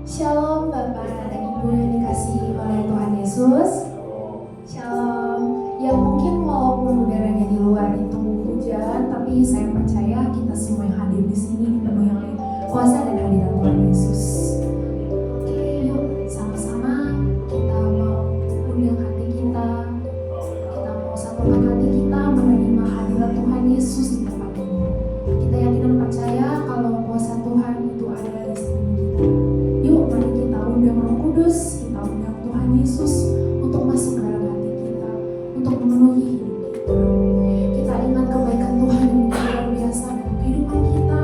Shalom Bapak dan Ibu yang dikasihi oleh Tuhan Yesus. Shalom. Ya mungkin walaupun udaranya di luar itu hujan, tapi saya percaya kita semua yang hadir di sini dipenuhi oleh kuasa dan hadirat Tuhan Yesus. Oke, yuk sama-sama kita mau undang hati kita. Kita mau satukan hati kita menerima hadirat Tuhan Yesus di tempat ini. Kita yakin dan percaya kalau kuasa Tuhan itu ada di sini kita. Yuk mari kita undang Roh Kudus, kita undang Tuhan Yesus untuk masuk ke dalam hati kita, untuk memenuhi hidup kita. Kita ingat kebaikan Tuhan yang luar biasa dalam kehidupan kita.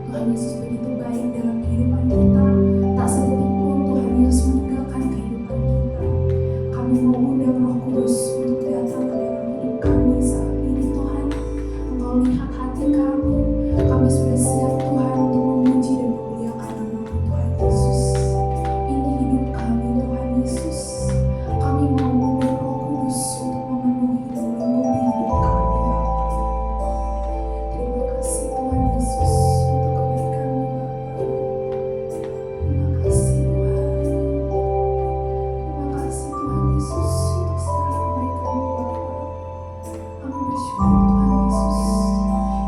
Tuhan Yesus begitu baik dalam kehidupan kita. Tak sedetik pun Tuhan Yesus meninggalkan kehidupan kita. Kami mau undang Roh Kudus untuk datang ke dalam hidup kami saat ini Tuhan. Engkau lihat hati kami. Kami sudah siap Tuhan untuk memuji dan memuliakan nama Tuhan Yesus. Ini hidup kami Tuhan Yesus. Kami mau mengundang Roh Kudus untuk memenuhi dan mengubah hidup kami. Terima kasih Tuhan Yesus untuk kebaikan-Mu Bapa. Terima kasih Tuhan. Terima kasih Tuhan Yesus untuk segala kebaikan-Mu Bapa. Kami bersyukur Tuhan Yesus.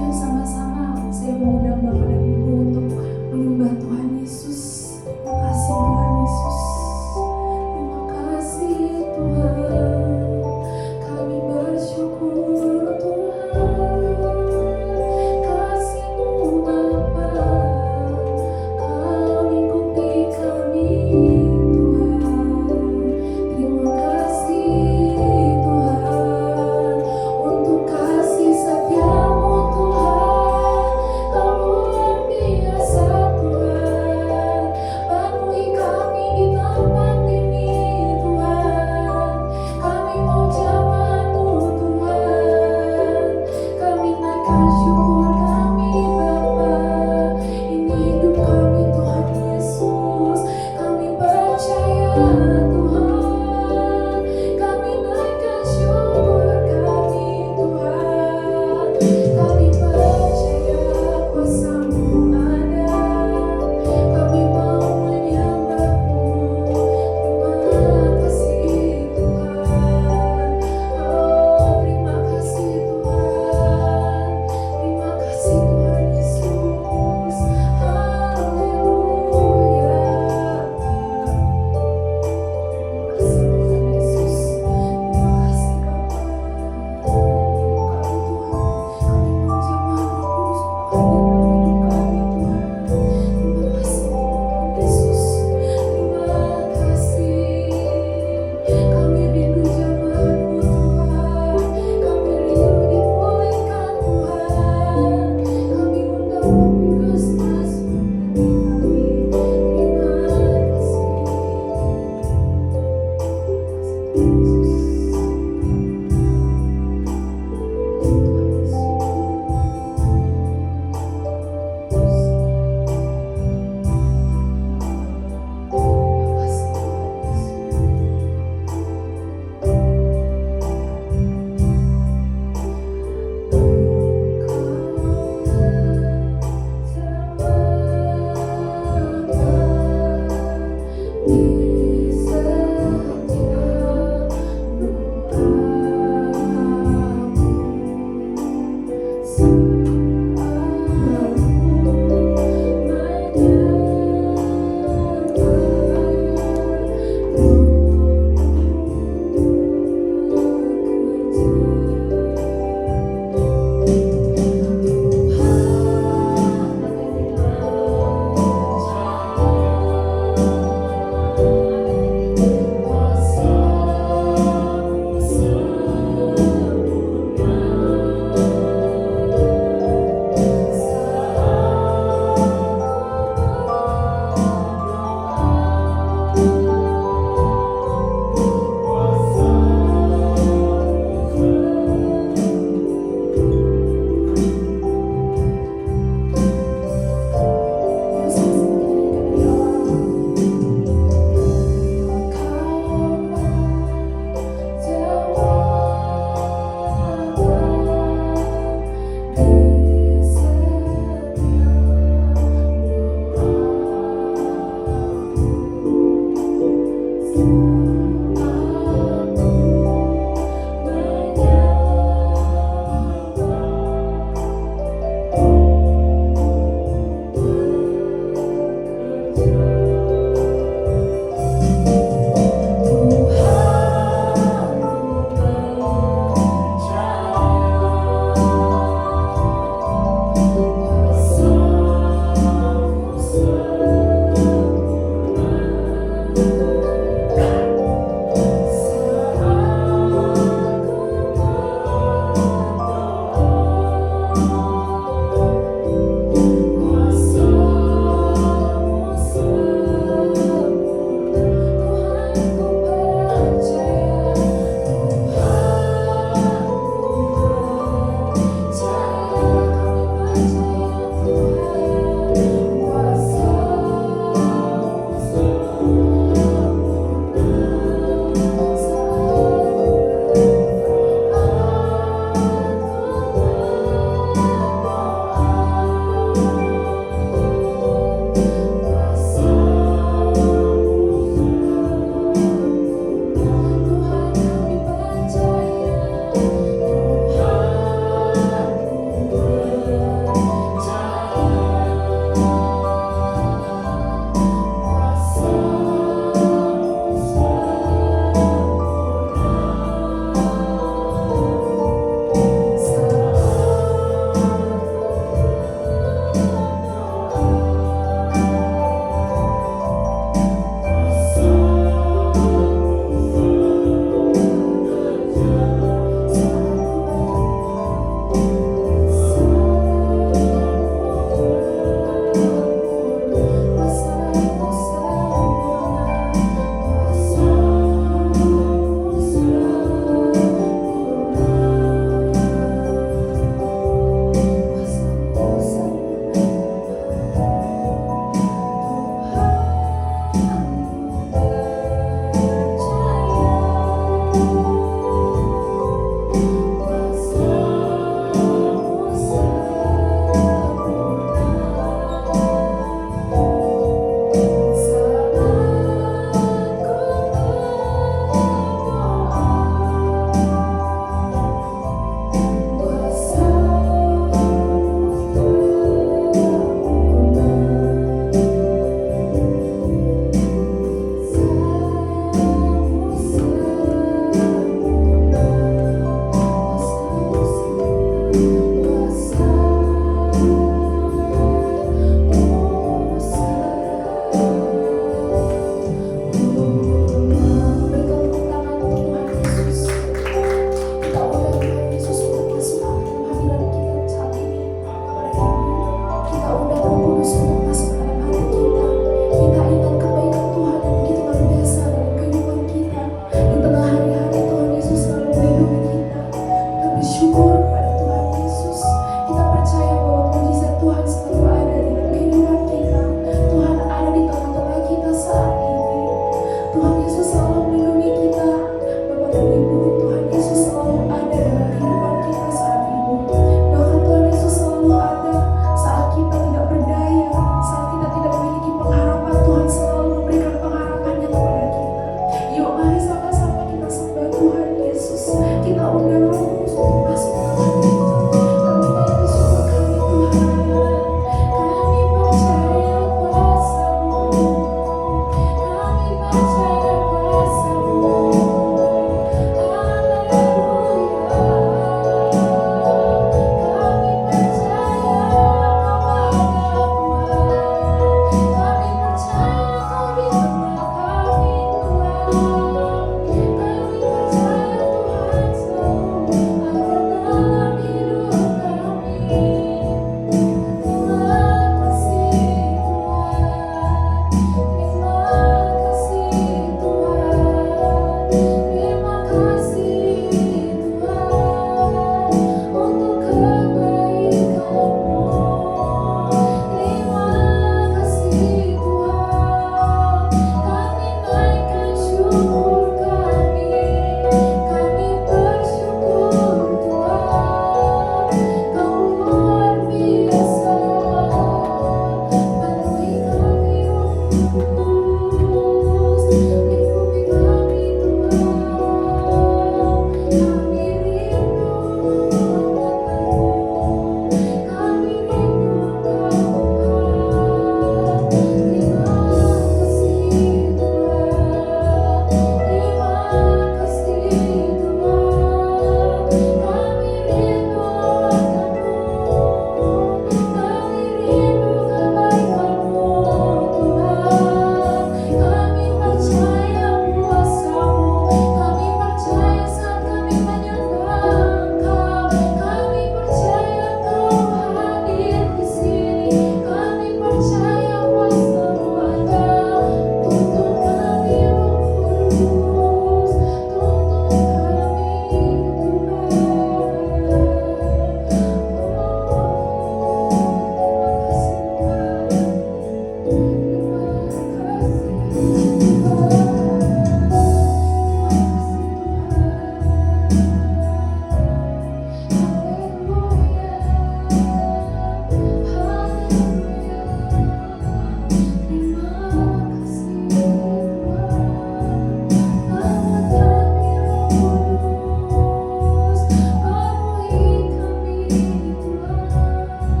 Yuk sama-sama saya mau undang Bapak dan Ibu untuk menyembah Tuhan Yesus. Terima kasih Tuhan Yesus. Terima kasih Tuhan. Kami bersyukur Tuhan. Kasih-Mu Bapa. Kau lingkupi kami Tuhan. Terima kasih Tuhan untuk kasih setia-Mu Tuhan. Kau luar biasa Tuhan. Penuhi kami di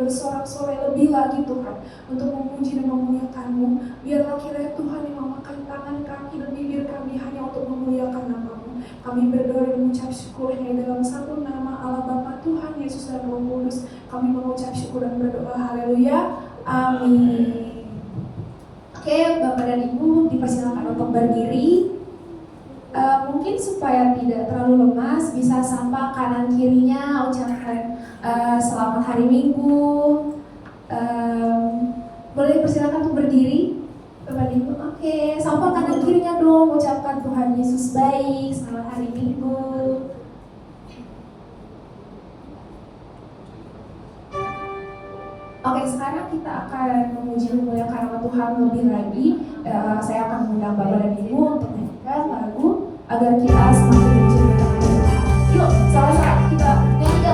bersorak-sorai lebih lagi Tuhan untuk memuji dan memuliakan-Mu. Biarlah kiranya Tuhan yang memakan tangan kami dan bibir kami hanya untuk memuliakan nama-Mu. Kami berdoa dan mengucap syukur hanya dalam satu nama Allah Bapa, Tuhan Yesus dan Roh Kudus. Kami mengucap syukur dan berdoa, haleluya, amin. Oke, Bapak dan Ibu dipersilakan untuk berdiri. Mungkin supaya tidak terlalu lemas, bisa sapa kanan kirinya, ucapkan selamat hari Minggu. Boleh persilakan untuk berdiri, Bapak dan Ibu. Oke, sapa kanan kirinya dong, ucapkan Tuhan Yesus baik, selamat hari Minggu. Oke, sekarang kita akan memuji memuliakan nama Tuhan lebih lagi. Saya akan mengundang Bapak dan Ibu untuk menyanyikan lagu agar kita semakin mencintai Tuhan. Yuk, sama-sama kita nyanyikan.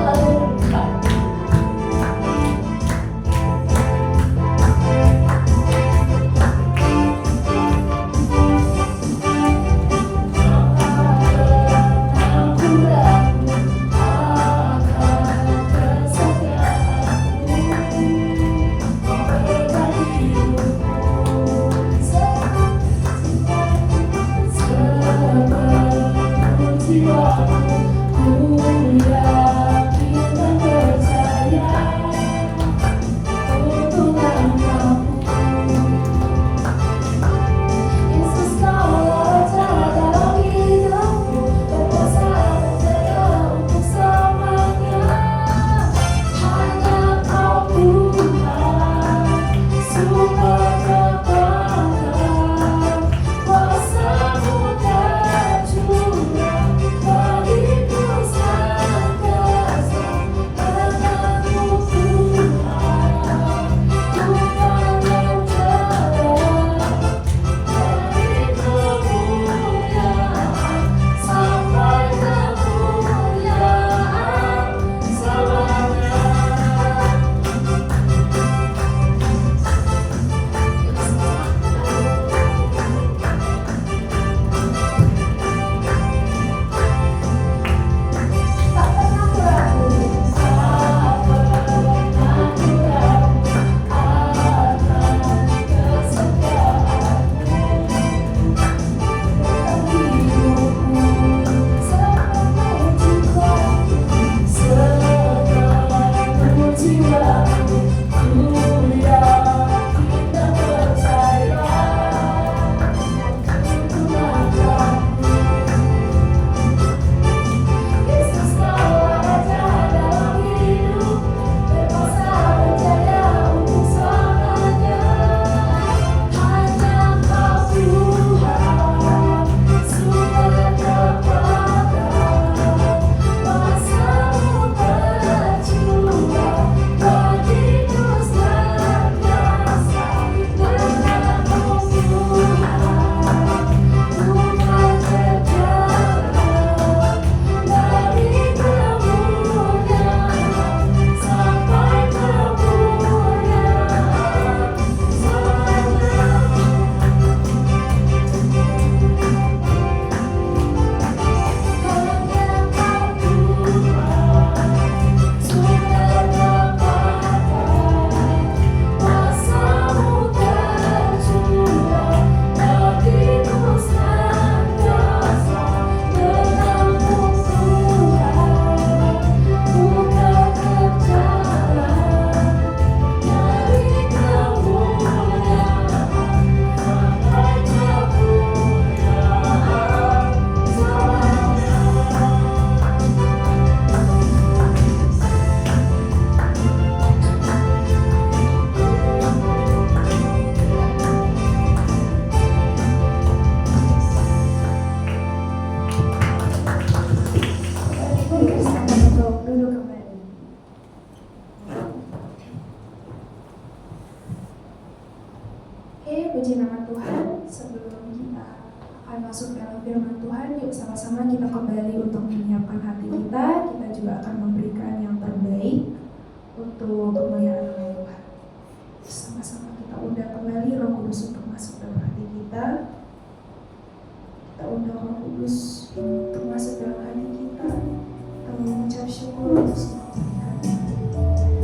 sudah memberikan.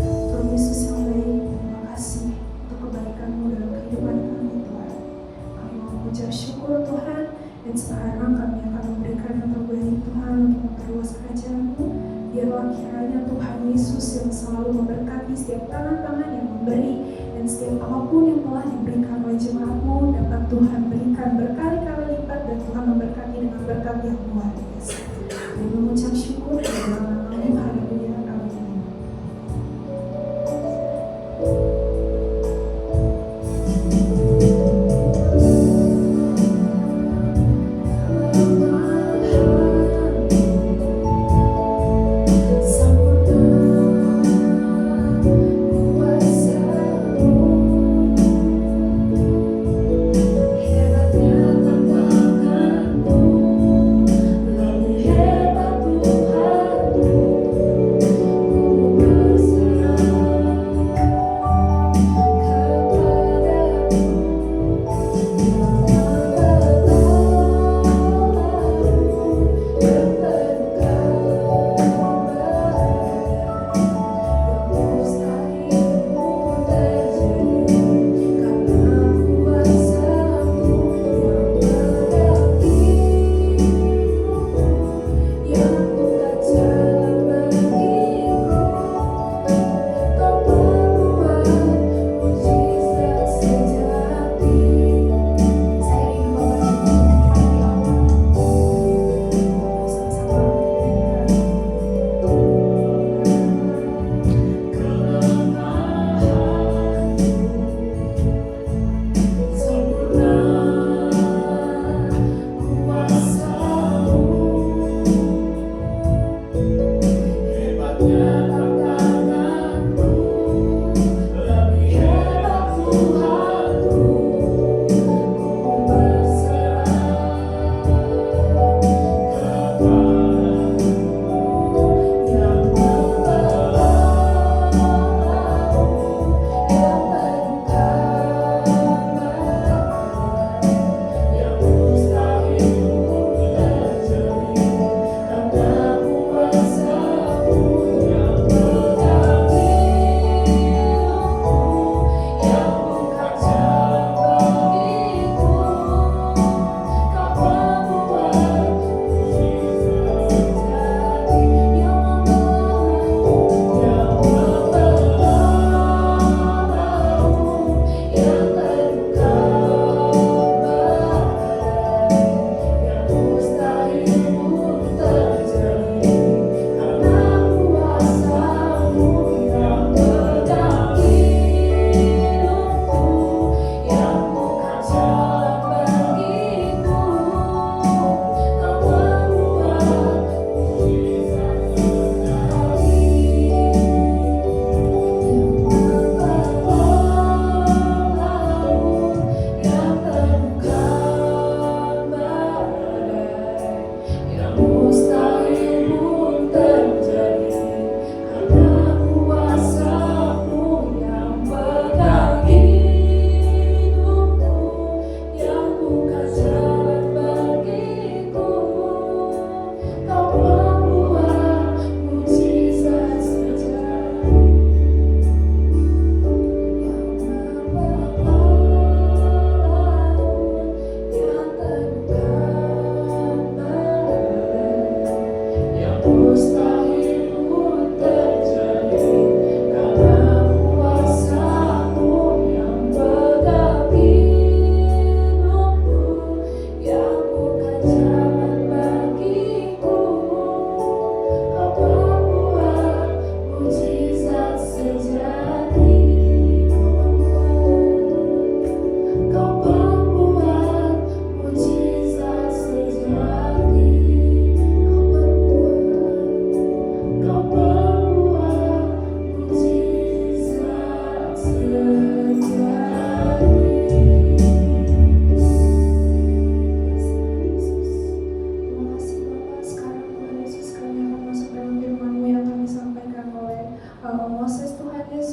Tuhan Yesus yang baik, terima kasih untuk kebaikan-Mu dalam kehidupan kami Tuhan. Kami mau mengucap syukur Tuhan, dan sekarang kami akan memberikan yang terbaik Tuhan untuk memperluas kerajaan-Mu. Biarlah kiranya Tuhan Yesus yang selalu memberkati setiap tangan-tangan yang memberi, dan setiap apapun yang telah diberikan oleh jemaat-Mu dapat Tuhan berikan berkali-kali lipat, dan Tuhan memberkati dengan berkat yang luar biasa. Kami mengucap syukur di dalam nama-Mu. Haleluya. Amin. Hebat Tuhan.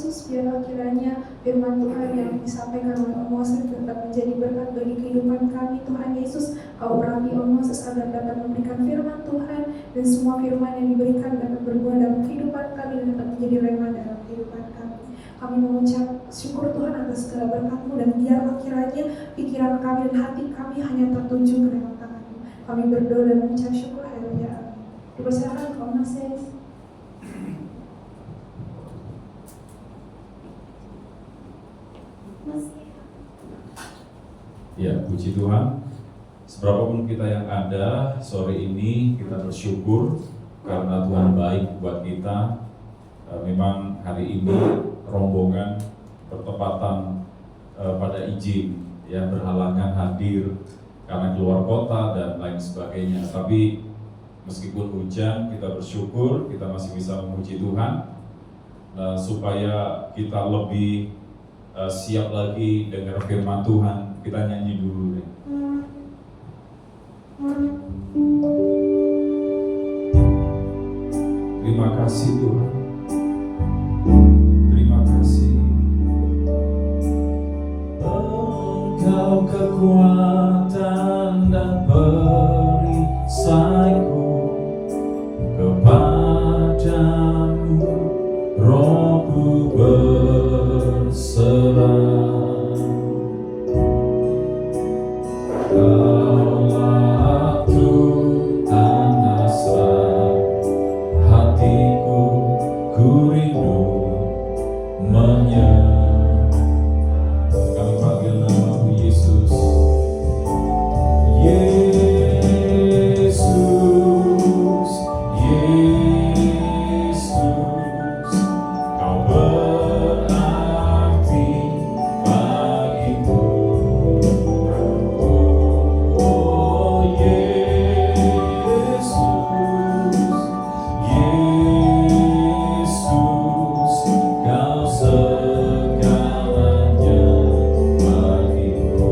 Yesus, biarlah kiranya firman Tuhan yang disampaikan oleh Om Moses dapat menjadi berkat bagi kehidupan kami. Tuhan Yesus, Kau urapi Om Moses agar dapat memberikan firman Tuhan, dan semua firman yang diberikan dapat berbuah dalam kehidupan kami dan dapat menjadi rema dalam kehidupan kami. Kami mengucap syukur Tuhan atas segala berkat-Mu, dan biarlah kiranya pikiran kami dan hati kami hanya tertuju ke dalam tangan-Mu. Kami berdoa dan mengucap syukur, haleluya, amin. Dipersilakan Om Moses. Ya, puji Tuhan. Seberapapun kita yang ada sore ini, kita bersyukur karena Tuhan baik buat kita. Memang hari ini rombongan bertepatan pada izin, ya, berhalangan hadir karena keluar kota dan lain sebagainya. Tapi meskipun hujan, kita bersyukur kita masih bisa memuji Tuhan. Supaya kita lebih siap lagi dengar firman Tuhan, kita nyanyi dulu deh. Terima kasih Tuhan, terima kasih. Engkau kekuatan dan perisaiku, kepadamu Rohku berserah. Kaulah Tuhan asal hatiku, ku rindu menyembah. Kami panggil nama-Mu Yesus. Yesus, Yesus, Kau berarti bagiku. Oh Yesus, Yesus, Kau segalanya bagiku.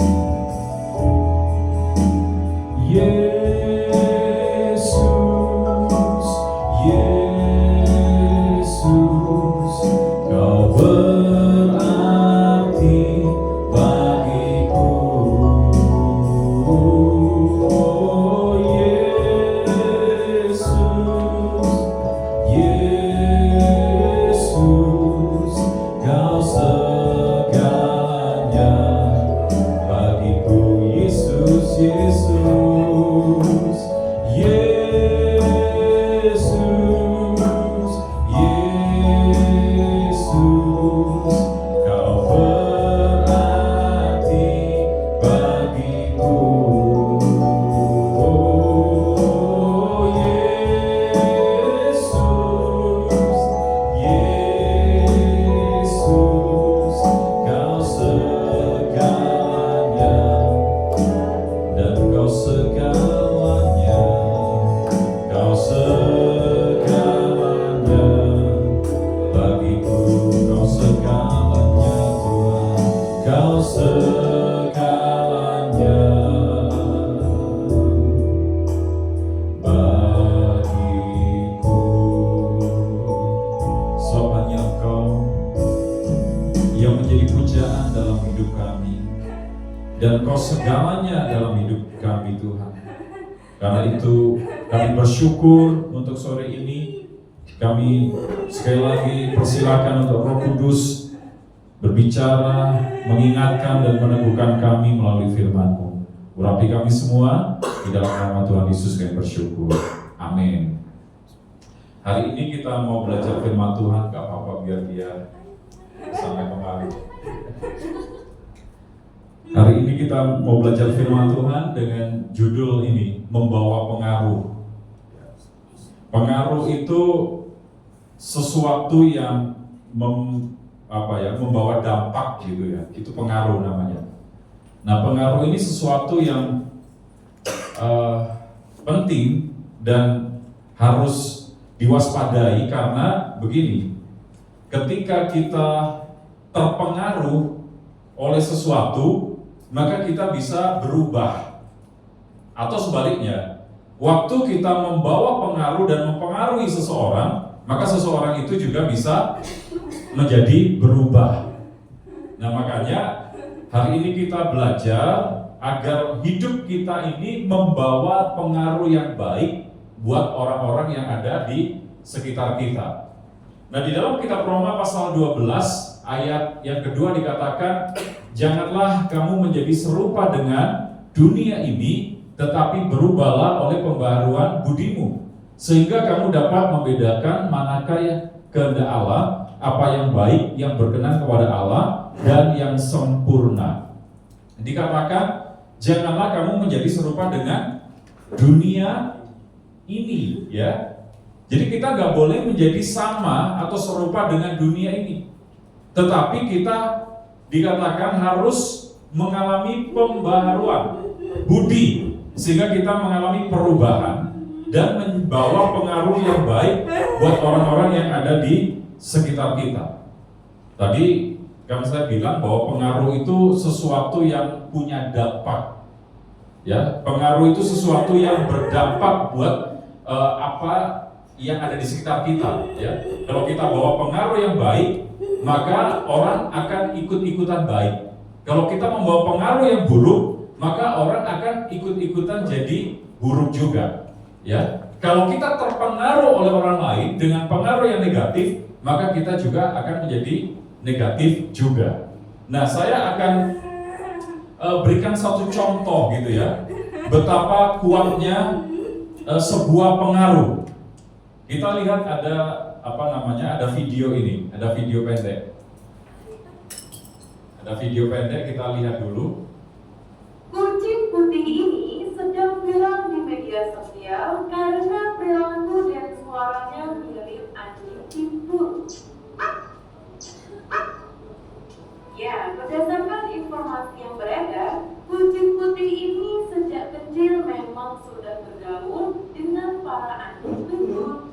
Yesus, Yesus, Kau berarti bagiku. Oh Yesus, Yesus, Kau segalanya bagiku. Yesus, Yesus, Yesus, Yesus, Kau berarti bagiku. Oh Yesus, Yesus, Kau segalanya, dan Kau segalanya, Kau segalanya bagiku. Kau segalanya Tuhan, Kau segalanya bagiku. Sebab hanya Engkau yang menjadi pujaan dalam hidup kami, dan Kau segalanya dalam hidup kami Tuhan. Karena itu kami bersyukur untuk sore ini. Kami sekali lagi persilakan untuk Roh Kudus berbicara, mengingatkan dan meneguhkan kami melalui firman-Mu. Urapi kami semua, di dalam nama Tuhan Yesus kami bersyukur. Amin. Hari ini kita mau belajar firman Tuhan, gak apa-apa biar dia sampai kembali. Hari ini kita mau belajar firman Tuhan dengan judul ini, membawa pengaruh. Pengaruh itu sesuatu yang membawa dampak gitu ya. Itu pengaruh namanya. Nah, pengaruh ini sesuatu yang penting dan harus diwaspadai karena begini. Ketika kita terpengaruh oleh sesuatu, maka kita bisa berubah. Atau sebaliknya, waktu kita membawa pengaruh dan mempengaruhi seseorang, maka seseorang itu juga bisa menjadi berubah. Nah, makanya hari ini kita belajar agar hidup kita ini membawa pengaruh yang baik buat orang-orang yang ada di sekitar kita. Nah, di dalam kitab Roma pasal 12 ayat yang kedua dikatakan, janganlah kamu menjadi serupa dengan dunia ini, tetapi berubahlah oleh pembaharuan budimu, sehingga kamu dapat membedakan manakah yang kehendak Allah, apa yang baik, yang berkenan kepada Allah, dan yang sempurna. Dikatakan, janganlah kamu menjadi serupa dengan dunia ini, ya. Jadi kita nggak boleh menjadi sama atau serupa dengan dunia ini, tetapi kita dikatakan harus mengalami pembaharuan budi, sehingga kita mengalami perubahan dan membawa pengaruh yang baik buat orang-orang yang ada di sekitar kita. Tadi kan saya bilang bahwa pengaruh itu sesuatu yang punya dampak, ya. Pengaruh itu sesuatu yang berdampak buat apa yang ada di sekitar kita, ya. Kalau kita bawa pengaruh yang baik, maka orang akan ikut-ikutan baik. Kalau kita membawa pengaruh yang buruk, maka orang akan ikut-ikutan jadi buruk juga, ya. Kalau kita terpengaruh oleh orang lain dengan pengaruh yang negatif, maka kita juga akan menjadi negatif juga. Nah, saya akan berikan satu contoh gitu ya, betapa kuatnya sebuah pengaruh. Kita lihat ada video ini, ada video pendek. Ada video pendek, kita lihat dulu. Kucing putih ini sedang viral di media sosial karena perilaku dan suaranya mirip anjing pitbull. Ya, berdasarkan informasi yang beredar, kucing putih ini sejak kecil memang sudah bergaul dengan para anjing pitbull.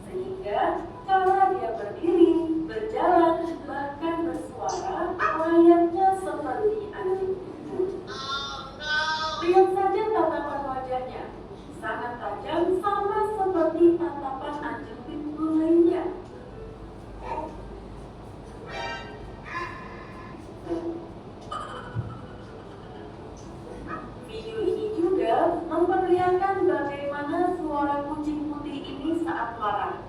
Sehingga kalau dia berdiri, berjalan, bahkan bersuara, layaknya seperti anjing pitbull. Lihat saja tatapan wajahnya, sangat tajam sama seperti tatapan anjing pitbull lainnya. Video ini juga memperlihatkan bagaimana suara kucing putih ini saat marah.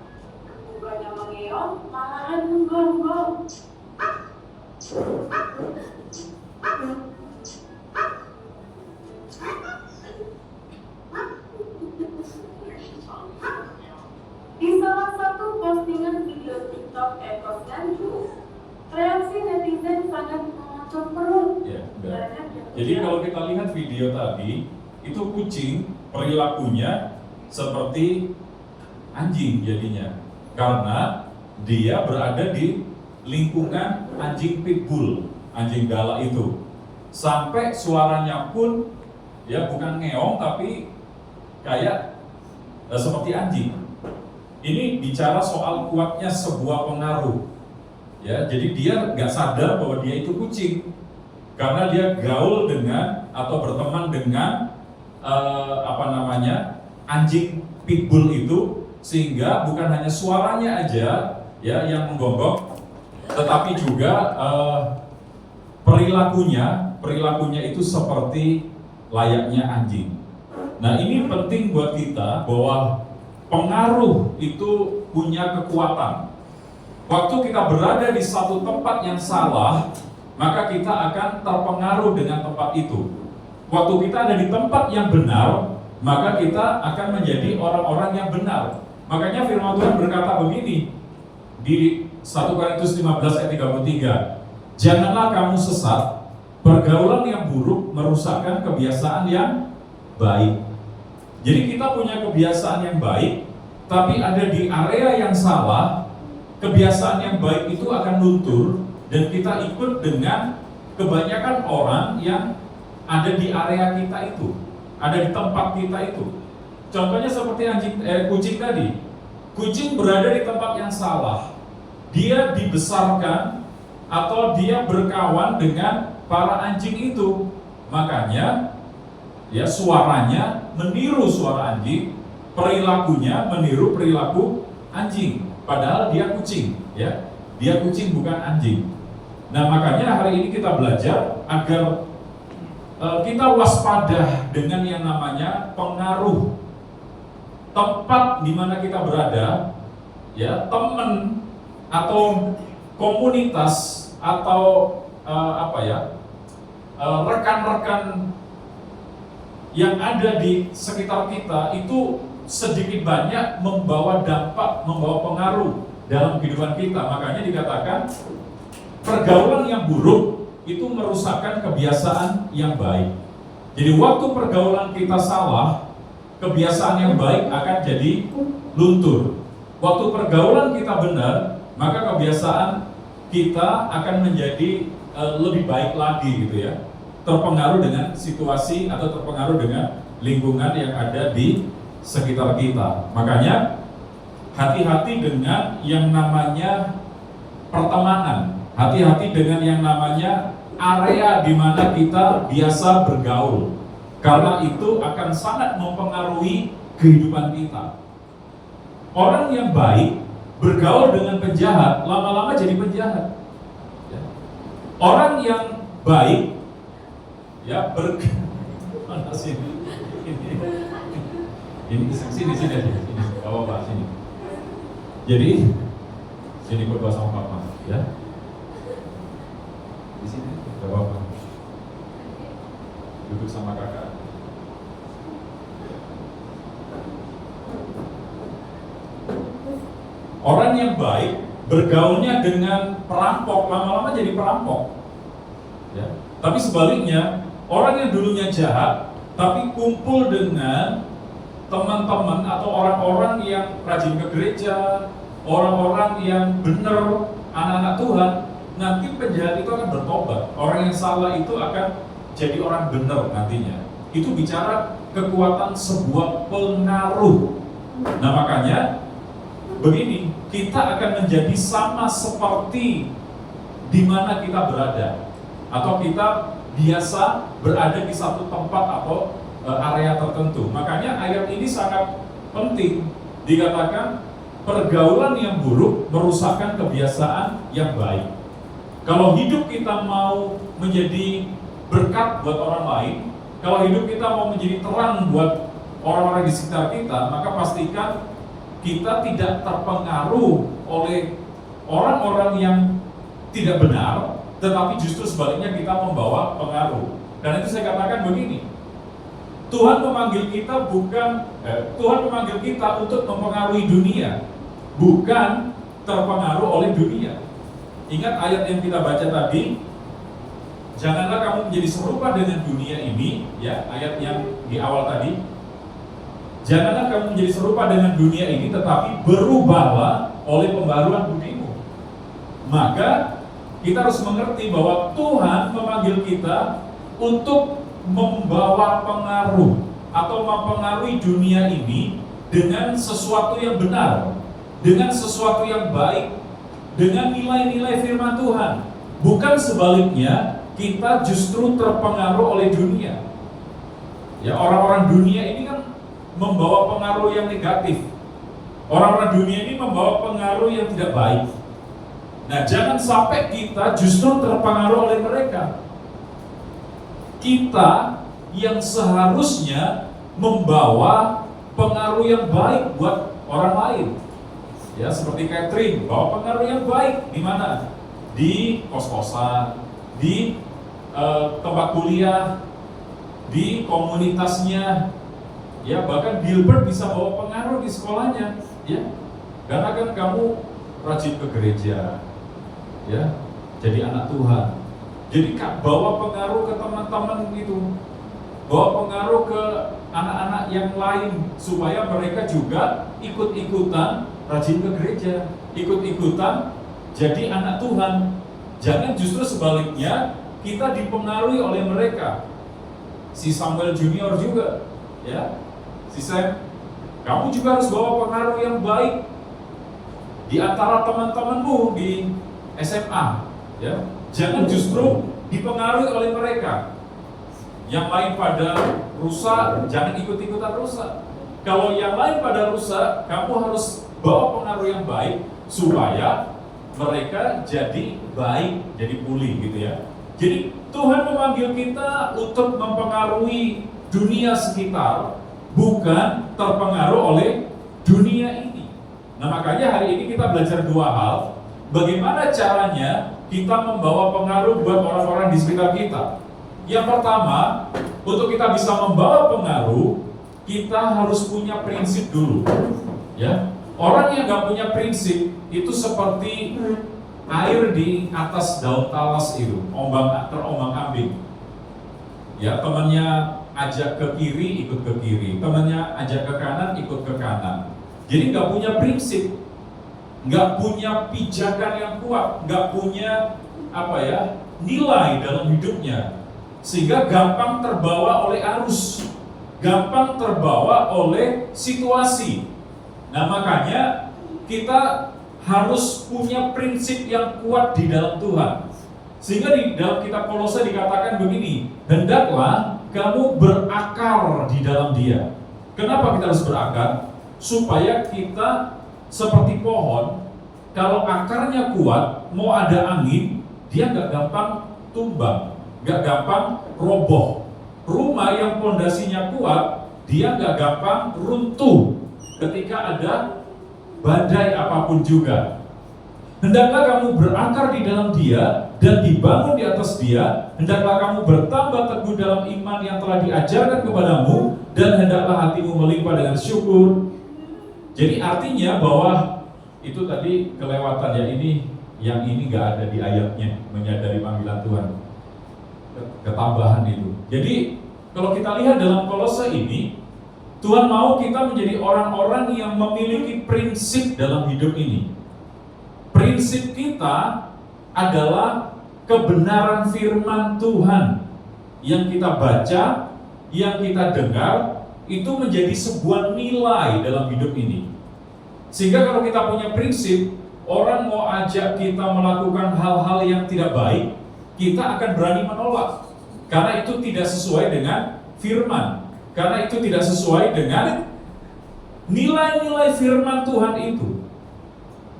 Bukannya mengeong, malahan menggonggong. Di salah satu postingan video TikTok Eko Sanju, reaksi netizen sangat mengocok perut. Ya, jadi kalau kita lihat video tadi, itu kucing perilakunya seperti anjing jadinya, karena dia berada di lingkungan anjing pitbull, anjing galak itu. Sampai suaranya pun ya bukan ngeong tapi kayak seperti anjing. Ini bicara soal kuatnya sebuah pengaruh. Ya, jadi dia nggak sadar bahwa dia itu kucing karena dia gaul dengan atau berteman dengan anjing pitbull itu, sehingga bukan hanya suaranya aja ya yang menggonggong, tetapi juga perilakunya itu seperti layaknya anjing. Nah, ini penting buat kita bahwa pengaruh itu punya kekuatan. Waktu kita berada di satu tempat yang salah, maka kita akan terpengaruh dengan tempat itu. Waktu kita ada di tempat yang benar, maka kita akan menjadi orang-orang yang benar. Makanya firman Tuhan berkata begini di 1 Korintus 15 ayat 33, janganlah kamu sesat, pergaulan yang buruk merusakkan kebiasaan yang baik. Jadi kita punya kebiasaan yang baik, tapi ada di area yang salah, kebiasaan yang baik itu akan luntur, dan kita ikut dengan kebanyakan orang yang ada di area kita itu, ada di tempat kita itu. Contohnya seperti kucing tadi. Kucing berada di tempat yang salah. Dia dibesarkan atau dia berkawan dengan para anjing itu. Makanya ya suaranya meniru suara anjing, perilakunya meniru perilaku anjing, padahal dia kucing, ya. Dia kucing bukan anjing. Nah, makanya hari ini kita belajar agar kita waspada dengan yang namanya pengaruh tempat di mana kita berada, ya, teman atau komunitas atau rekan-rekan yang ada di sekitar kita itu sedikit banyak membawa dampak, membawa pengaruh dalam kehidupan kita. Makanya dikatakan pergaulan yang buruk itu merusakkan kebiasaan yang baik. Jadi waktu pergaulan kita salah, kebiasaan yang baik akan jadi luntur. Waktu pergaulan kita benar, maka kebiasaan kita akan menjadi lebih baik lagi gitu ya. Terpengaruh dengan situasi atau terpengaruh dengan lingkungan yang ada di sekitar kita. Makanya hati-hati dengan yang namanya pertemanan, hati-hati dengan yang namanya area di mana kita biasa bergaul, karena itu akan sangat mempengaruhi kehidupan kita. Orang yang baik bergaul dengan penjahat, lama-lama jadi penjahat. Orang yang baik, ya sini, bawa sini. Jadi sini berdoa sama papa, ya. Di sini, gak apa-apa. Duduk sama kakak. Orang yang baik bergaulnya dengan perampok, lama-lama jadi perampok. Ya. Tapi sebaliknya, orang yang dulunya jahat, tapi kumpul dengan teman-teman atau orang-orang yang rajin ke gereja, orang-orang yang benar, anak-anak Tuhan, nanti penjahat itu akan bertobat. Orang yang salah itu akan jadi orang benar nantinya. Itu bicara kekuatan sebuah pengaruh. Nah, makanya begini, kita akan menjadi sama seperti di mana kita berada, atau kita biasa berada di satu tempat atau area tertentu. Makanya ayat ini sangat penting. Dikatakan pergaulan yang buruk merusakkan kebiasaan yang baik. Kalau hidup kita mau menjadi berkat buat orang lain, kalau hidup kita mau menjadi terang buat orang-orang di sekitar kita, maka pastikan kita tidak terpengaruh oleh orang-orang yang tidak benar, tetapi justru sebaliknya kita membawa pengaruh. Dan itu saya katakan begini, Tuhan memanggil kita Tuhan memanggil kita untuk mempengaruhi dunia, bukan terpengaruh oleh dunia. Ingat ayat yang kita baca tadi, janganlah kamu menjadi serupa dengan dunia ini, ya, ayat yang di awal tadi. Janganlah kamu menjadi serupa dengan dunia ini, tetapi berubahlah oleh pembaruan budimu. Maka kita harus mengerti bahwa Tuhan memanggil kita untuk membawa pengaruh atau mempengaruhi dunia ini dengan sesuatu yang benar, dengan sesuatu yang baik, dengan nilai-nilai firman Tuhan. Bukan sebaliknya, kita justru terpengaruh oleh dunia. Ya, orang-orang dunia ini kan membawa pengaruh yang negatif. Orang-orang dunia ini membawa pengaruh yang tidak baik. Nah, jangan sampai kita justru terpengaruh oleh mereka. Kita yang seharusnya membawa pengaruh yang baik buat orang lain. Ya, seperti Catherine, bawa pengaruh yang baik di mana? Di kos-kosan, di tempat kuliah, di komunitasnya. Ya, bahkan Gilbert bisa bawa pengaruh di sekolahnya, ya. Karena kan kamu rajin ke gereja, ya, jadi anak Tuhan. Jadi bawa pengaruh ke teman-teman gitu, bawa pengaruh ke anak-anak yang lain supaya mereka juga ikut-ikutan rajin ke gereja, ikut-ikutan jadi anak Tuhan. Jangan justru sebaliknya kita dipengaruhi oleh mereka. Si Samuel Junior juga, ya. Si Sam, kamu juga harus bawa pengaruh yang baik di antara teman-temanmu di SMA, ya. Jangan justru dipengaruhi oleh mereka. Yang lain pada rusak, jangan ikut-ikutan rusak. Kalau yang lain pada rusak, kamu harus bawa pengaruh yang baik supaya mereka jadi baik, jadi pulih gitu ya. Jadi Tuhan memanggil kita untuk mempengaruhi dunia sekitar, bukan terpengaruh oleh dunia ini. Nah makanya hari ini kita belajar dua hal. Bagaimana caranya kita membawa pengaruh buat orang-orang di sekitar kita. Yang pertama, untuk kita bisa membawa pengaruh, kita harus punya prinsip dulu. Ya, orang yang nggak punya prinsip itu seperti air di atas daun talas itu, terombang-ambing. Ya, temannya ajak ke kiri, ikut ke kiri. Temannya ajak ke kanan, ikut ke kanan. Jadi nggak punya prinsip, nggak punya pijakan yang kuat, nggak punya nilai dalam hidupnya, sehingga gampang terbawa oleh arus, gampang terbawa oleh situasi. Nah makanya kita harus punya prinsip yang kuat di dalam Tuhan. Sehingga di dalam kitab Kolose dikatakan begini, hendaklah kamu berakar di dalam Dia. Kenapa kita harus berakar? Supaya kita seperti pohon, kalau akarnya kuat, mau ada angin, dia nggak gampang tumbang, nggak gampang roboh. Rumah yang pondasinya kuat, dia nggak gampang runtuh ketika ada badai apapun juga. Hendaklah kamu berakar di dalam Dia dan dibangun di atas Dia. Hendaklah kamu bertambah teguh dalam iman yang telah diajarkan kepadamu, dan hendaklah hatimu melimpah dengan syukur. Jadi artinya bahwa itu tadi kelewatan ya, yang ini nggak ada di ayatnya, menyadari panggilan Tuhan, ketambahan itu. Jadi kalau kita lihat dalam Kolose ini, Tuhan mau kita menjadi orang-orang yang memiliki prinsip dalam hidup ini. Prinsip kita adalah kebenaran firman Tuhan yang kita baca, yang kita dengar, itu menjadi sebuah nilai dalam hidup ini. Sehingga kalau kita punya prinsip, orang mau ajak kita melakukan hal-hal yang tidak baik, kita akan berani menolak. Karena itu tidak sesuai dengan firman. Karena itu tidak sesuai dengan nilai-nilai firman Tuhan itu.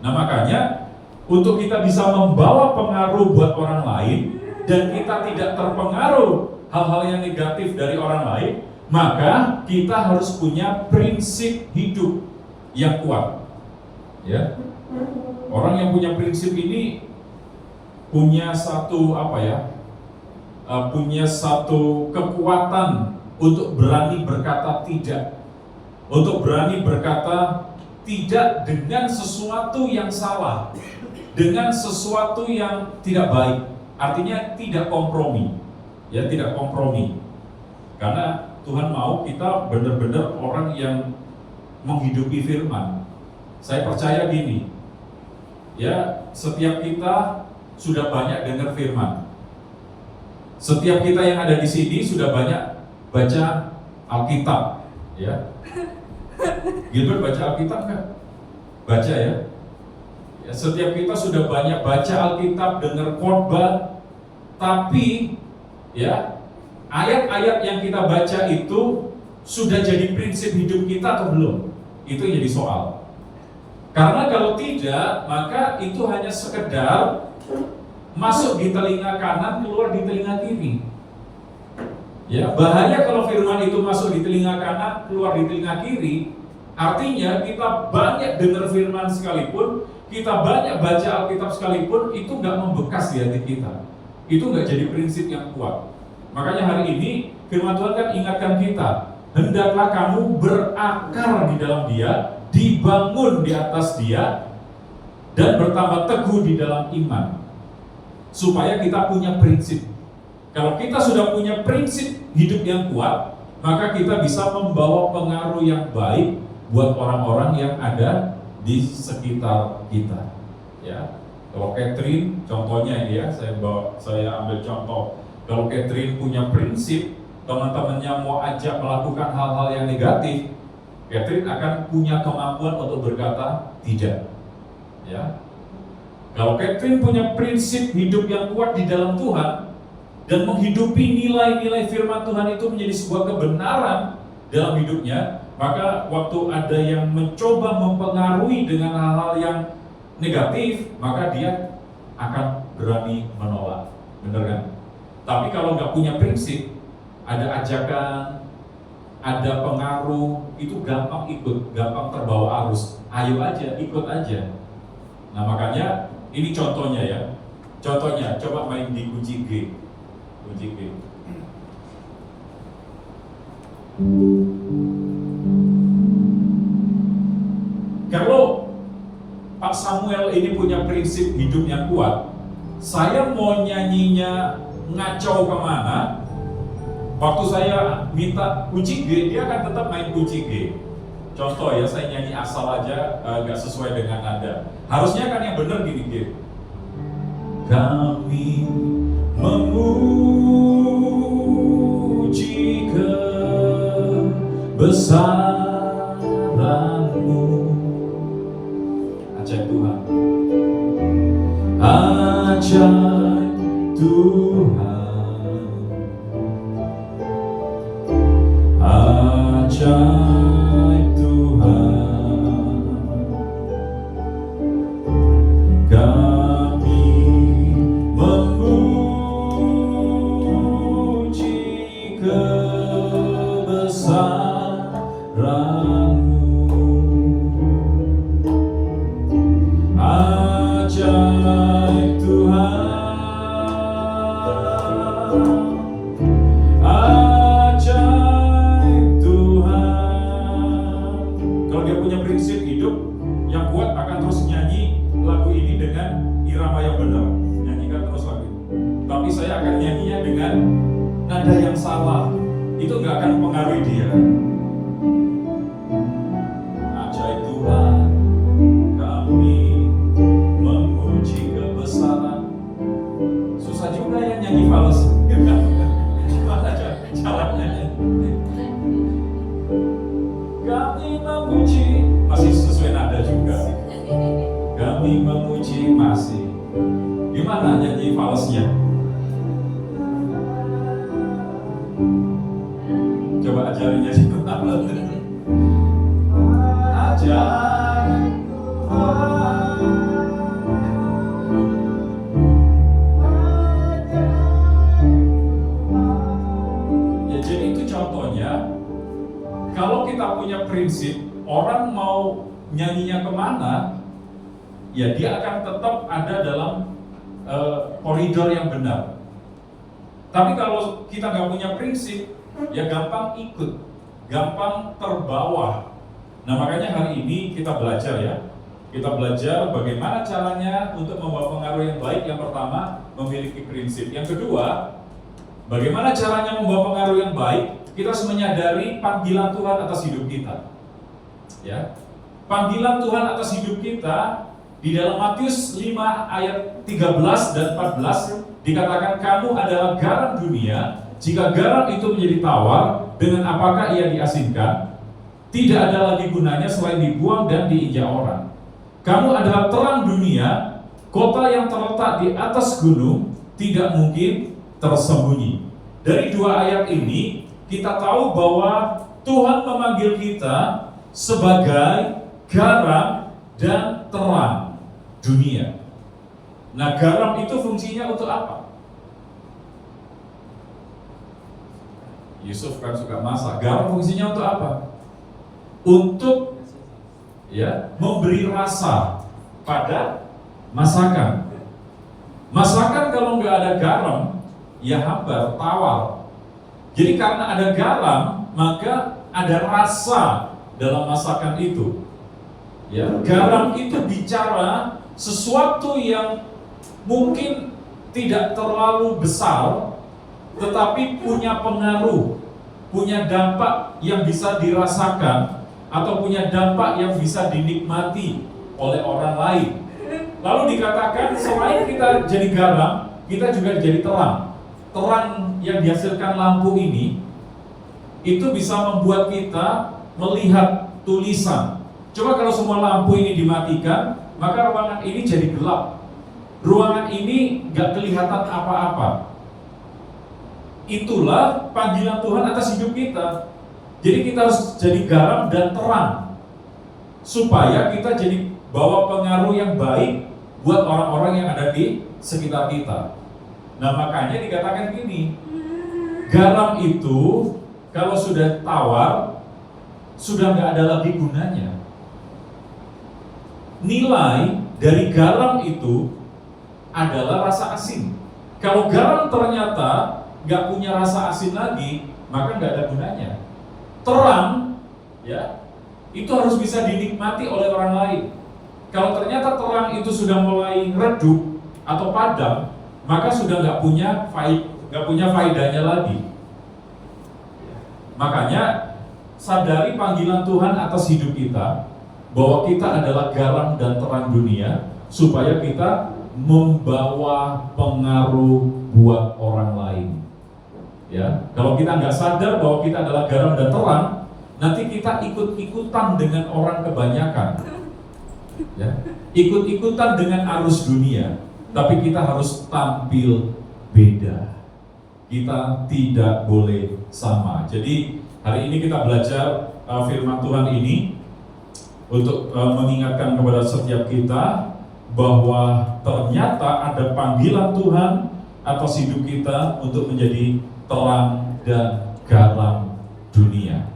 Nah makanya, untuk kita bisa membawa pengaruh buat orang lain, dan kita tidak terpengaruh hal-hal yang negatif dari orang lain, maka kita harus punya prinsip hidup yang kuat. Ya, orang yang punya prinsip ini punya satu punya satu kekuatan untuk berani berkata tidak, untuk berani berkata tidak dengan sesuatu yang salah, dengan sesuatu yang tidak baik. Artinya tidak kompromi, ya tidak kompromi. Karena Tuhan mau kita benar-benar orang yang menghidupi firman. Saya percaya gini, ya setiap kita sudah banyak dengar firman. Setiap kita yang ada di sini sudah banyak baca Alkitab, ya. Gilbert baca Alkitab nggak? Baca ya. Ya. Setiap kita sudah banyak baca Alkitab, dengar khotbah, tapi ya ayat-ayat yang kita baca itu sudah jadi prinsip hidup kita atau belum? Itu yang jadi soal. Karena kalau tidak, maka itu hanya sekedar masuk di telinga kanan, keluar di telinga kiri. Ya, bahaya kalau firman itu masuk di telinga kanan, keluar di telinga kiri. Artinya kita banyak dengar firman sekalipun, kita banyak baca Alkitab sekalipun, itu nggak membekas di hati kita. Itu nggak jadi prinsip yang kuat. Makanya hari ini firman Tuhan kan ingatkan kita, hendaklah kamu berakar di dalam Dia, dibangun di atas Dia, dan bertambah teguh di dalam iman. Supaya kita punya prinsip. Kalau kita sudah punya prinsip hidup yang kuat, maka kita bisa membawa pengaruh yang baik buat orang-orang yang ada di sekitar kita. Ya, kalau Catherine, contohnya ini ya, saya ambil contoh. Kalau Catherine punya prinsip, teman-temannya mau ajak melakukan hal-hal yang negatif, Catherine akan punya kemampuan untuk berkata tidak. Ya, kalau Catherine punya prinsip hidup yang kuat di dalam Tuhan, dan menghidupi nilai-nilai firman Tuhan itu menjadi sebuah kebenaran dalam hidupnya, maka waktu ada yang mencoba mempengaruhi dengan hal-hal yang negatif, maka dia akan berani menolak. Benar kan? Tapi kalau nggak punya prinsip, ada ajakan, ada pengaruh, itu gampang ikut, gampang terbawa arus. Ayo aja, ikut aja. Nah makanya ini contohnya ya. Contohnya, coba main di kunci G. Kunci G. Kalau Pak Samuel ini punya prinsip hidup yang kuat, saya mau nyanyinya ngacau kemana, waktu saya minta kunci G, dia akan tetap main kunci G. Contoh ya, saya nyanyi asal aja, gak sesuai dengan nada. Harusnya kan yang benar gini G. Kami memuji kebesaran-Mu. Ajaib Tuhan. Ajaib Tuhan. Ajaib Tuhan. Kami memuji kebesaran-Mu. Ajaib Tuhan. Ajaib Tuhan. Kalau dia punya prinsip hidup yang kuat, akan terus nyanyi lagu ini dengan irama yang benar, nyanyikan terus lagu ini. Tapi saya akan nyanyinya dengan nada yang salah, itu nggak akan mempengaruhi dia. Ajaib Tuhan, kami memuji kebesaran. Susah juga yang nyanyi fals. Gimana caranya? Kami memuji, masih sesuai nada juga. Kami memuji masih. Gimana nyanyi falsnya? Coba ajarin nyanyi. Ajaib ya, jadi itu contohnya. Kalau kita punya prinsip, orang mau nyanyinya kemana, ya dia akan tetap ada dalam koridor yang benar. Tapi kalau kita nggak punya prinsip, ya gampang ikut, gampang terbawa. Nah makanya hari ini kita belajar ya. Kita belajar bagaimana caranya untuk membawa pengaruh yang baik. Yang pertama, memiliki prinsip. Yang kedua, bagaimana caranya membawa pengaruh yang baik. Kita harus menyadari panggilan Tuhan atas hidup kita. Ya, panggilan Tuhan atas hidup kita di dalam Matius 5 ayat 13 dan 14 dikatakan, kamu adalah garam dunia. Jika garam itu menjadi tawar, dengan apakah ia diasinkan? Tidak ada lagi gunanya selain dibuang dan diinjak orang. Kamu adalah terang dunia. Kota yang terletak di atas gunung tidak mungkin tersembunyi. Dari dua ayat ini kita tahu bahwa Tuhan memanggil kita sebagai garam dan terang dunia. Nah, garam itu fungsinya untuk apa? Yusuf kan suka masak. Garam fungsinya untuk apa? Untuk ya, memberi rasa pada masakan. Masakan kalau nggak ada garam, ya hambar, tawar. Jadi karena ada garam, maka ada rasa dalam masakan itu. Ya, garam itu bicara sesuatu yang mungkin tidak terlalu besar, tetapi punya pengaruh, punya dampak yang bisa dirasakan, atau punya dampak yang bisa dinikmati oleh orang lain. Lalu dikatakan selain kita jadi garam, kita juga jadi terang. Terang yang dihasilkan lampu ini itu bisa membuat kita melihat tulisan. Coba kalau semua lampu ini dimatikan, maka ruangan ini jadi gelap. Ruangan ini nggak kelihatan apa-apa. itulah panggilan Tuhan atas hidup kita. Jadi kita harus jadi garam dan terang, supaya kita jadi bawa pengaruh yang baik buat orang-orang yang ada di sekitar kita. Nah makanya dikatakan gini, garam itu kalau sudah tawar, sudah nggak ada lagi gunanya. Nilai dari garam itu adalah rasa asin. Kalau garam ternyata nggak punya rasa asin lagi, maka nggak ada gunanya. Terang, ya, itu harus bisa dinikmati oleh orang lain. Kalau ternyata terang itu sudah mulai redup atau padam, maka sudah nggak punya faedahnya lagi. Makanya sadari panggilan Tuhan atas hidup kita, bahwa kita adalah garam dan terang dunia, supaya kita membawa pengaruh buat orang lain. Ya, kalau kita nggak sadar bahwa kita adalah garam dan terang, nanti kita ikut-ikutan dengan orang kebanyakan, ya, ikut-ikutan dengan arus dunia. Tapi kita harus tampil beda. Kita tidak boleh sama. Jadi hari ini kita belajar firman Tuhan ini untuk mengingatkan kepada setiap kita bahwa ternyata ada panggilan Tuhan atas hidup kita untuk menjadi terang dan garam dunia.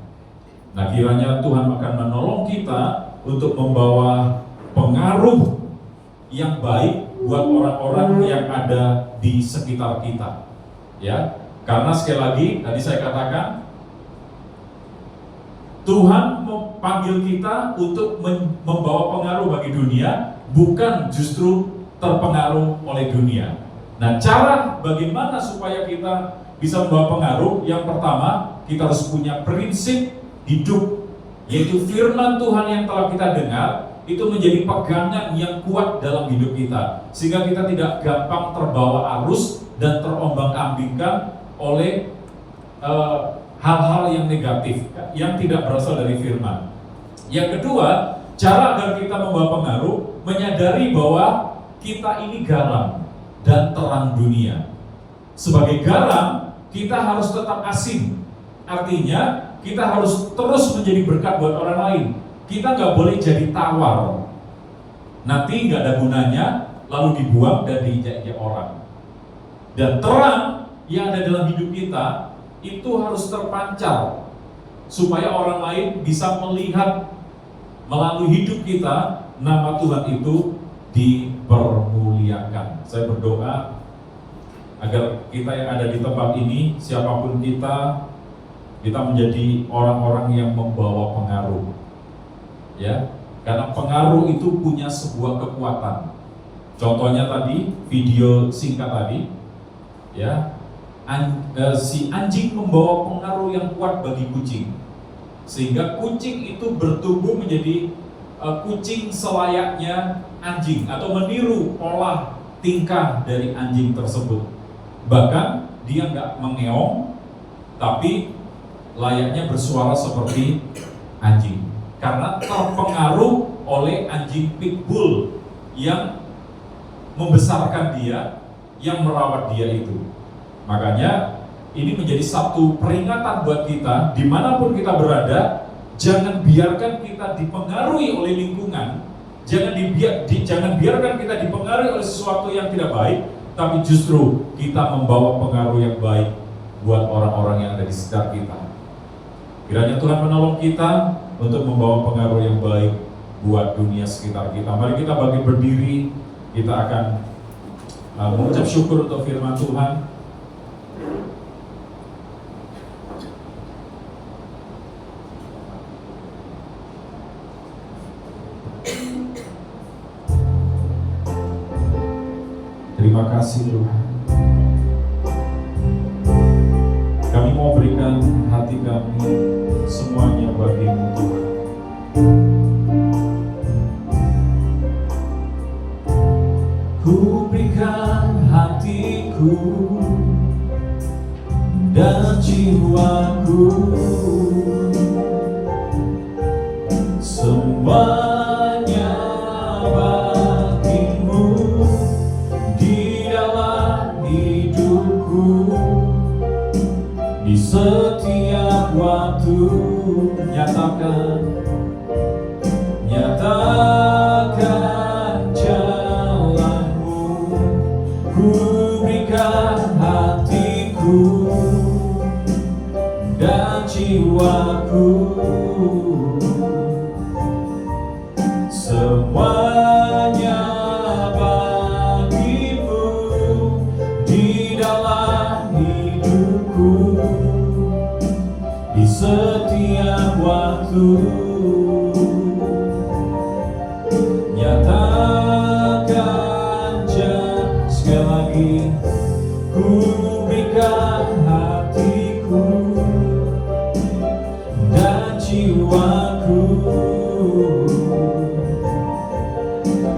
Nah, kiranya Tuhan akan menolong kita untuk membawa pengaruh yang baik buat orang-orang yang ada di sekitar kita. Ya, karena sekali lagi tadi saya katakan, Tuhan memanggil kita untuk membawa pengaruh bagi dunia, bukan justru terpengaruh oleh dunia. Nah, cara bagaimana supaya kita bisa membawa pengaruh? Yang pertama, kita harus punya prinsip hidup, yaitu firman Tuhan yang telah kita dengar, itu menjadi pegangan yang kuat dalam hidup kita, sehingga kita tidak gampang terbawa arus dan terombang-ambingkan oleh hal-hal yang negatif, yang tidak berasal dari firman. Yang kedua, cara agar kita membawa pengaruh, menyadari bahwa kita ini garam dan terang dunia. Sebagai garam, kita harus tetap asin. Artinya, kita harus terus menjadi berkat buat orang lain. Kita nggak boleh jadi tawar. Nanti nggak ada gunanya, lalu dibuang dan diinjak-injak orang. Dan terang yang ada dalam hidup kita, itu harus terpancar, supaya orang lain bisa melihat melalui hidup kita, nama Tuhan itu dipermuliakan. Saya berdoa agar kita yang ada di tempat ini, siapapun kita menjadi orang-orang yang membawa pengaruh. Ya, karena pengaruh itu punya sebuah kekuatan. Contohnya tadi, video singkat tadi, ya, si anjing membawa pengaruh yang kuat bagi kucing, sehingga kucing itu bertumbuh menjadi kucing selayaknya anjing, atau meniru pola tingkah dari anjing tersebut. Bahkan dia nggak mengeong, tapi layaknya bersuara seperti anjing, karena terpengaruh oleh anjing pitbull yang membesarkan dia, yang merawat dia itu. Makanya ini menjadi satu peringatan buat kita, dimanapun kita berada, jangan biarkan kita dipengaruhi oleh lingkungan, jangan biarkan kita dipengaruhi oleh sesuatu yang tidak baik, tapi justru kita membawa pengaruh yang baik buat orang-orang yang ada di sekitar kita. Kiranya Tuhan menolong kita untuk membawa pengaruh yang baik buat dunia sekitar kita. Mari kita bangkit berdiri, kita akan mengucap syukur untuk firman Tuhan. Terima kasih Tuhan. Kami mau berikan hati kami semuanya bagi-Mu Tuhan. Ku berikan hatiku dan jiwaku, semuanya bagimu di dalam hidupku.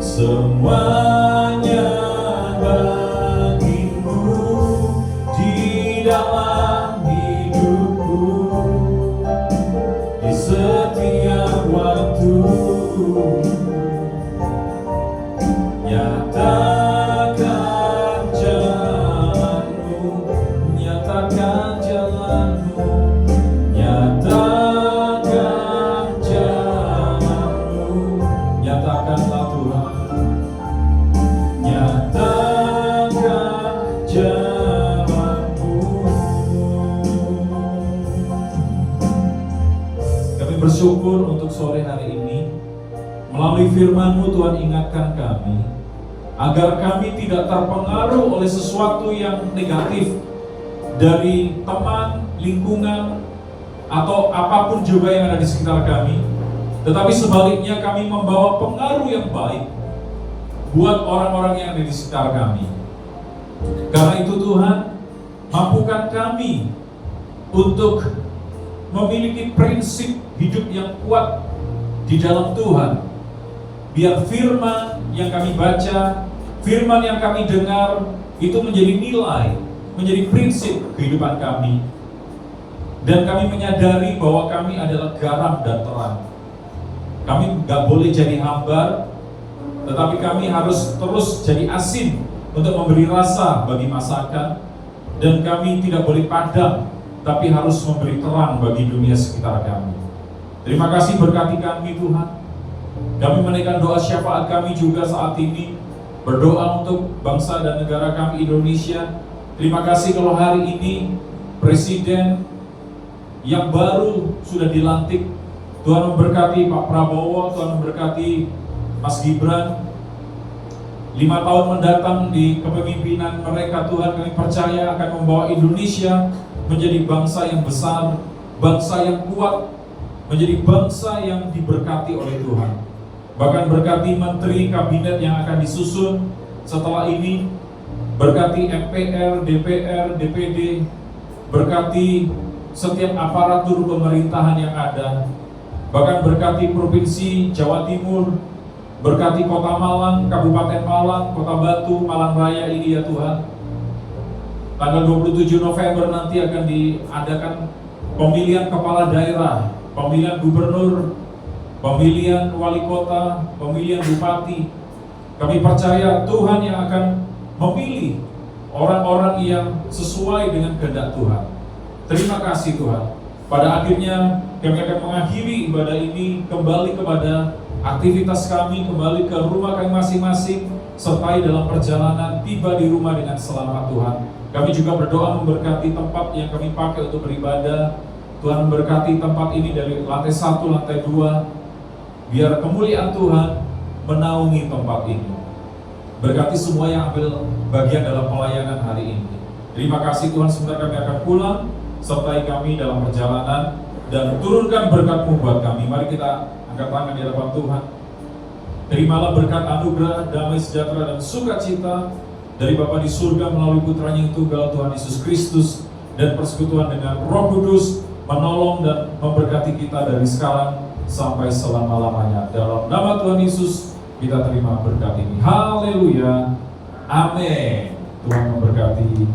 Semuanya bagimu di dalam hidupku, di setiap waktu. Nyatakan jalanmu, nyatakan jalanmu, nyatakan jalanmu, nyatakanlah Tuhan, nyatakan jalanmu. Kami bersyukur untuk sore hari ini. Melalui firman-Mu Tuhan ingatkan kami agar kami tidak terpengaruh oleh sesuatu yang negatif dari teman, lingkungan, atau apapun juga yang ada di sekitar kami. Tetapi sebaliknya kami membawa pengaruh yang baik buat orang-orang yang ada di sekitar kami. Karena itu Tuhan, mampukan kami untuk memiliki prinsip hidup yang kuat di dalam Tuhan. Biar firman yang kami baca, firman yang kami dengar, itu menjadi nilai, menjadi prinsip kehidupan kami. Dan kami menyadari bahwa kami adalah garam dan terang. Kami gak boleh jadi hambar, tetapi kami harus terus jadi asin untuk memberi rasa bagi masakan. Dan kami tidak boleh padam, tapi harus memberi terang bagi dunia sekitar kami. Terima kasih, berkati kami Tuhan. Kami menaikkan doa syafaat kami juga saat ini, berdoa untuk bangsa dan negara kami Indonesia. Terima kasih kalau hari ini Presiden yang baru sudah dilantik, Tuhan memberkati Pak Prabowo, Tuhan memberkati Mas Gibran. 5 tahun mendatang di kepemimpinan mereka, Tuhan kami percaya akan membawa Indonesia menjadi bangsa yang besar, bangsa yang kuat, menjadi bangsa yang diberkati oleh Tuhan. Bahkan berkati menteri kabinet yang akan disusun setelah ini, berkati MPR, DPR, DPD, berkati setiap aparatur pemerintahan yang ada, bahkan berkati Provinsi Jawa Timur, berkati Kota Malang, Kabupaten Malang, Kota Batu, Malang Raya ini ya Tuhan. Tanggal 27 November nanti akan diadakan pemilihan kepala daerah, pemilihan gubernur, pemilihan wali kota, pemilihan bupati. Kami percaya Tuhan yang akan memilih orang-orang yang sesuai dengan kehendak Tuhan. Terima kasih Tuhan. Pada akhirnya kami akan mengakhiri ibadah ini, kembali kepada aktivitas kami, kembali ke rumah kami masing-masing, sertai dalam perjalanan tiba di rumah dengan selamat Tuhan. Kami juga berdoa memberkati tempat yang kami pakai untuk beribadah. Tuhan memberkati tempat ini dari lantai 1, lantai 2, biar kemuliaan Tuhan menaungi tempat ini. Berkati semua yang ambil bagian dalam pelayanan hari ini. Terima kasih Tuhan, sebentar kami akan pulang, sertai kami dalam perjalanan, dan turunkan berkat-Mu buat kami. Mari kita angkat tangan di hadapan Tuhan. Terimalah berkat anugerah, damai sejahtera dan sukacita dari Bapa di surga melalui Putranya yang tunggal Tuhan Yesus Kristus, dan persekutuan dengan Roh Kudus menolong dan memberkati kita dari sekarang sampai selama-lamanya. Dalam nama Tuhan Yesus kita terima berkat ini. Haleluya. Amin. Tuhan memberkati.